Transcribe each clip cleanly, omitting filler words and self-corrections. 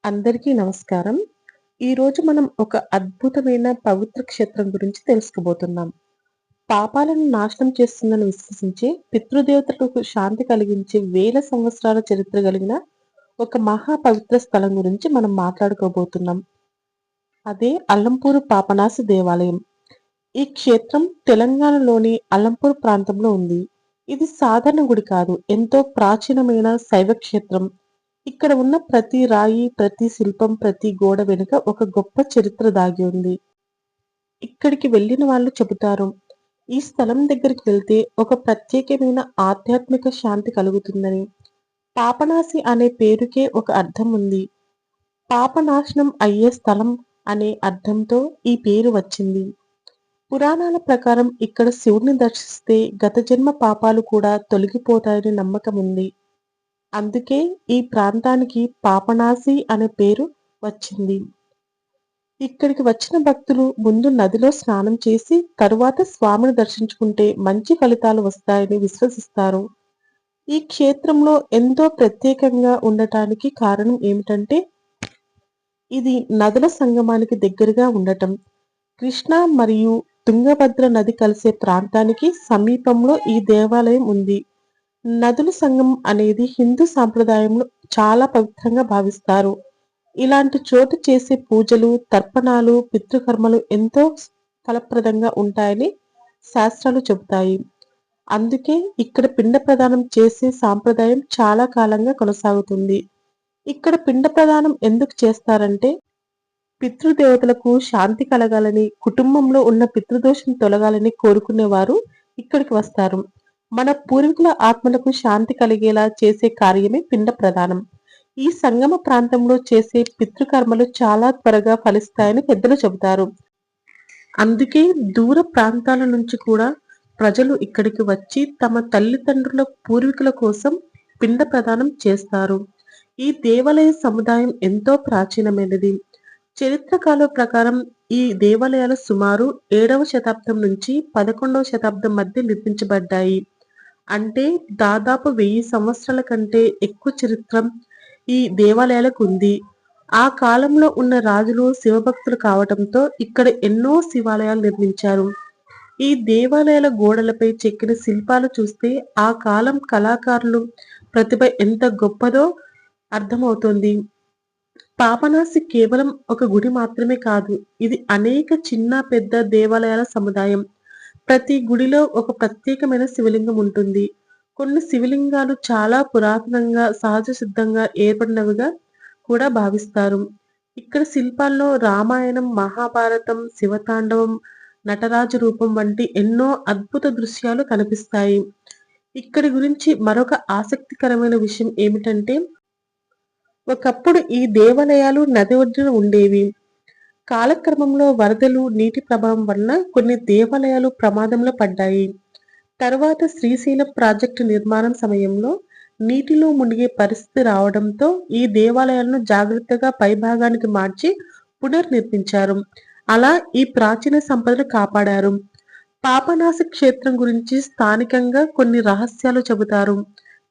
అందరికీ నమస్కారం. ఈరోజు మనం ఒక అద్భుతమైన పవిత్ర క్షేత్రం గురించి తెలుసుకోబోతున్నాం. పాపాలను నాశనం చేస్తుందని విశ్వసించే, పితృదేవతలకు శాంతి కలిగించే వేల సంవత్సరాల చరిత్ర కలిగిన ఒక మహా పవిత్ర స్థలం గురించి మనం మాట్లాడుకోబోతున్నాం. అదే అల్లంపూరు పాపనాశి దేవాలయం. ఈ క్షేత్రం తెలంగాణలోని అల్లంపూర్ ప్రాంతంలో ఉంది. ఇది సాధారణ గుడి కాదు, ఎంతో ప్రాచీనమైన శైవ క్షేత్రం. ఇక్కడ ఉన్న ప్రతి రాయి, ప్రతి శిల్పం, ప్రతి గోడ వెనుక ఒక గొప్ప చరిత్ర దాగి ఉంది. ఇక్కడికి వెళ్ళిన వాళ్ళు చెబుతారు, ఈ స్థలం దగ్గరికి వెళ్తే ఒక ప్రత్యేకమైన ఆధ్యాత్మిక శాంతి కలుగుతుందని. పాపనాశి అనే పేరుకే ఒక అర్థం ఉంది. పాపనాశనం అయ్యే స్థలం అనే అర్థంతో ఈ పేరు వచ్చింది. పురాణాల ప్రకారం ఇక్కడ శివుడిని దర్శిస్తే గత జన్మ పాపాలు కూడా తొలగిపోతాయని నమ్మకం ఉంది. అందుకే ఈ ప్రాంతానికి పాపనాశి అనే పేరు వచ్చింది. ఇక్కడికి వచ్చిన భక్తులు ముందు నదిలో స్నానం చేసి తరువాత స్వామిని దర్శించుకుంటే మంచి ఫలితాలు వస్తాయని విశ్వసిస్తారు. ఈ క్షేత్రంలో ఎంతో ప్రత్యేకంగా ఉండటానికి కారణం ఏమిటంటే, ఇది నదుల సంగమానికి దగ్గరగా ఉండటం. కృష్ణా మరియు తుంగభద్ర నది కలిసే ప్రాంతానికి సమీపంలో ఈ దేవాలయం ఉంది. నదుల సంగమం అనేది హిందూ సాంప్రదాయంలో చాలా పవిత్రంగా భావిస్తారు. ఇలాంటి చోటు చేసే పూజలు, తర్పణాలు, పితృకర్మలు ఎంతో ఫలప్రదంగా ఉంటాయని శాస్త్రాలు చెబుతాయి. అందుకే ఇక్కడ పిండ ప్రదానం చేసే సాంప్రదాయం చాలా కాలంగా కొనసాగుతుంది. ఇక్కడ పిండ ప్రదానం ఎందుకు చేస్తారంటే, పితృదేవతలకు శాంతి కలగాలని, కుటుంబంలో ఉన్న పితృదోషం తొలగాలని కోరుకునేవారు ఇక్కడికి వస్తారు. మన పూర్వీకుల ఆత్మలకు శాంతి కలిగేలా చేసే కార్యమే పిండ ప్రదానం. ఈ సంగమ ప్రాంతంలో చేసే పితృకర్మలు చాలా త్వరగా ఫలిస్తాయని పెద్దలు చెబుతారు. అందుకే దూర ప్రాంతాల నుంచి కూడా ప్రజలు ఇక్కడికి వచ్చి తమ తల్లిదండ్రుల పూర్వీకుల కోసం పిండ ప్రదానం చేస్తారు. ఈ దేవాలయ సముదాయం ఎంతో ప్రాచీనమైనది. చరిత్రకాల ప్రకారం ఈ దేవాలయాలు సుమారు 7వ శతాబ్దం నుంచి 11వ శతాబ్దం మధ్య నిర్మించబడ్డాయి. అంటే దాదాపు 1000 సంవత్సరాల కంటే ఎక్కువ చరిత్ర ఈ దేవాలయాలకు ఉంది. ఆ కాలంలో ఉన్న రాజులు శివభక్తులు కావటంతో ఇక్కడ ఎన్నో శివాలయాలు నిర్మించారు. ఈ దేవాలయాల గోడలపై చెక్కిన శిల్పాలు చూస్తే ఆ కాలం కళాకారులు ప్రతిభ ఎంత గొప్పదో అర్థమవుతుంది. పాపనాశి కేవలం ఒక గుడి మాత్రమే కాదు, ఇది అనేక చిన్న పెద్ద దేవాలయాల సముదాయం. ప్రతి గుడిలో ఒక ప్రత్యేకమైన శివలింగం ఉంటుంది. కొన్ని శివలింగాలు చాలా పురాతనంగా సహజ సిద్ధంగా ఏర్పడినవిగా కూడా భావిస్తారు. ఇక్కడ శిల్పాల్లో రామాయణం, మహాభారతం, శివతాండవం, నటరాజు రూపం వంటి ఎన్నో అద్భుత దృశ్యాలు కనిపిస్తాయి. ఇక్కడి గురించి మరొక ఆసక్తికరమైన విషయం ఏమిటంటే, ఒకప్పుడు ఈ దేవాలయాలు నది ఒడ్డున ఉండేవి. కాలక్రమంలో వరదలు, నీటి ప్రభావం వలన కొన్ని దేవాలయాలు ప్రమాదంలో పడ్డాయి. తర్వాత శ్రీశైలం ప్రాజెక్టు నిర్మాణం సమయంలో నీటిలో మునిగే పరిస్థితి రావడంతో ఈ దేవాలయాలను జాగ్రత్తగా పైభాగానికి మార్చి పునర్నిర్మించారు. అలా ఈ ప్రాచీన సంపదను కాపాడారు. పాపనాశి క్షేత్రం గురించి స్థానికంగా కొన్ని రహస్యాలు చెబుతారు.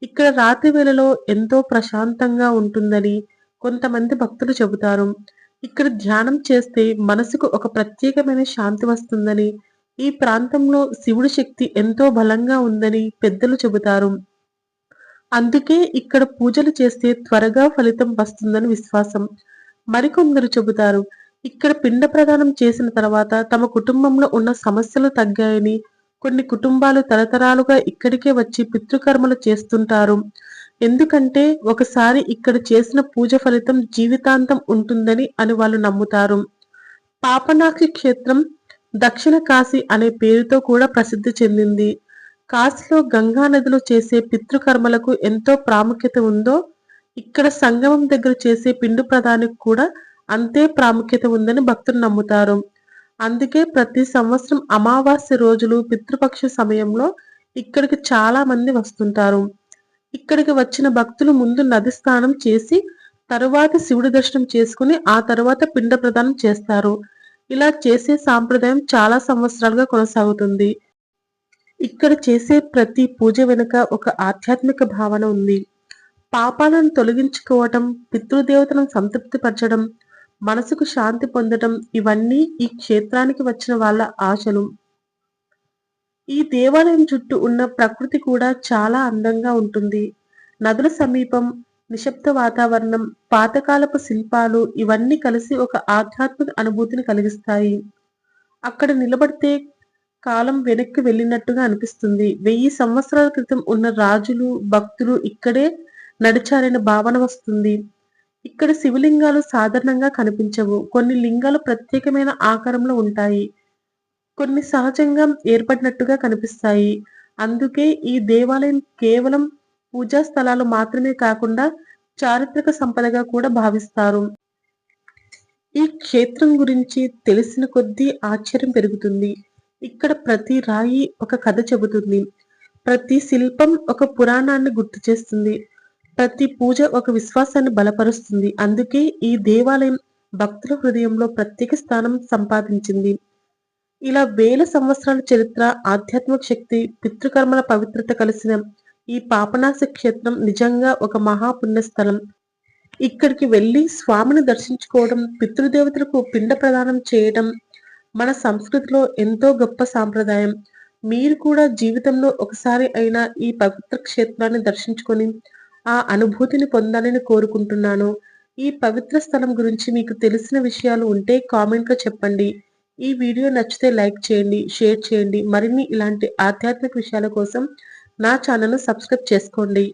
ఇక్కడ రాత్రి వేళలో ఎంతో ప్రశాంతంగా ఉంటుందని కొంతమంది భక్తులు చెబుతారు. ఇక్కడ ధ్యానం చేస్తే మనసుకు ఒక ప్రత్యేకమైన శాంతి వస్తుందని, ఈ ప్రాంతంలో శివుడి శక్తి ఎంతో బలంగా ఉందని పెద్దలు చెబుతారు. అందుకే ఇక్కడ పూజలు చేస్తే త్వరగా ఫలితం వస్తుందని విశ్వాసం. మరికొందరు చెబుతారు, ఇక్కడ పిండ ప్రదానం చేసిన తర్వాత తమ కుటుంబంలో ఉన్న సమస్యలు తగ్గాయని. కొన్ని కుటుంబాలు తరతరాలుగా ఇక్కడికే వచ్చి పితృకర్మలు చేస్తుంటారు. ఎందుకంటే ఒకసారి ఇక్కడ చేసిన పూజ ఫలితం జీవితాంతం ఉంటుందని అని వాళ్ళు నమ్ముతారు. పాపనాశి క్షేత్రం దక్షిణ కాశీ అనే పేరుతో కూడా ప్రసిద్ధి చెందింది. కాశీలో గంగా నదిలో చేసే పితృకర్మలకు ఎంతో ప్రాముఖ్యత ఉందో, ఇక్కడ సంగమం దగ్గర చేసే పిండు ప్రదానికి కూడా అంతే ప్రాముఖ్యత ఉందని భక్తులు నమ్ముతారు. అందుకే ప్రతి సంవత్సరం అమావాస్య రోజులు, పితృపక్ష సమయంలో ఇక్కడికి చాలా మంది వస్తుంటారు. ఇక్కడికి వచ్చిన భక్తులు ముందు నది స్నానం చేసి తరువాత శివుడి దర్శనం చేసుకుని ఆ తర్వాత పిండ ప్రదానం చేస్తారు. ఇలా చేసే సాంప్రదాయం చాలా సంవత్సరాలుగా కొనసాగుతుంది. ఇక్కడ చేసే ప్రతి పూజ వెనుక ఒక ఆధ్యాత్మిక భావన ఉంది. పాపాలను తొలగించుకోవటం, పితృదేవతలను సంతృప్తిపరచడం, మనసుకు శాంతి పొందటం ఇవన్నీ ఈ క్షేత్రానికి వచ్చిన వాళ్ళ ఆశలు. ఈ దేవాలయం చుట్టూ ఉన్న ప్రకృతి కూడా చాలా అందంగా ఉంటుంది. నదుల సమీపం, నిశ్శబ్ద వాతావరణం, పాతకాలపు శిల్పాలు ఇవన్నీ కలిసి ఒక ఆధ్యాత్మిక అనుభూతిని కలిగిస్తాయి. అక్కడ నిలబడితే కాలం వెనక్కి వెళ్ళినట్టుగా అనిపిస్తుంది. 1000 సంవత్సరాల క్రితం ఉన్న రాజులు, భక్తులు ఇక్కడే నడిచారనే భావన వస్తుంది. ఇక్కడ శివలింగాలు సాధారణంగా కనిపించవు. కొన్ని లింగాలు ప్రత్యేకమైన ఆకారంలో ఉంటాయి. కొన్ని సహజంగా ఏర్పడినట్టుగా కనిపిస్తాయి. అందుకే ఈ దేవాలయం కేవలం పూజా స్థలాలు మాత్రమే కాకుండా చారిత్రక సంపదగా కూడా భావిస్తారు. ఈ క్షేత్రం గురించి తెలిసిన కొద్దీ ఆశ్చర్యం పెరుగుతుంది. ఇక్కడ ప్రతి రాయి ఒక కథ చెబుతుంది. ప్రతి శిల్పం ఒక పురాణాన్ని గుర్తు చేస్తుంది. ప్రతి పూజ ఒక విశ్వాసాన్ని బలపరుస్తుంది. అందుకే ఈ దేవాలయం భక్తుల హృదయంలో ప్రత్యేక స్థానం సంపాదించింది. ఇలా వేల సంవత్సరాల చరిత్ర, ఆధ్యాత్మిక శక్తి, పితృకర్మల పవిత్రత కలిసిన ఈ పాపనాశ క్షేత్రం నిజంగా ఒక మహాపుణ్యస్థలం. ఇక్కడికి వెళ్లి స్వామిని దర్శించుకోవడం, పితృదేవతలకు పిండ ప్రదానం చేయడం మన సంస్కృతిలో ఎంతో గొప్ప సాంప్రదాయం. మీరు కూడా జీవితంలో ఒకసారి అయినా ఈ పవిత్ర క్షేత్రాన్ని దర్శించుకొని ఆ అనుభూతిని పొందాలని కోరుకుంటున్నాను. ఈ పవిత్ర స్థలం గురించి మీకు తెలిసిన విషయాలు ఉంటే కామెంట్లో చెప్పండి. ఈ వీడియో నచ్చితే లైక్ చేయండి, షేర్ చేయండి. మరిన్ని ఇలాంటి ఆధ్యాత్మిక విషయాల కోసం నా ఛానల్‌ను సబ్స్క్రైబ్ చేసుకోండి.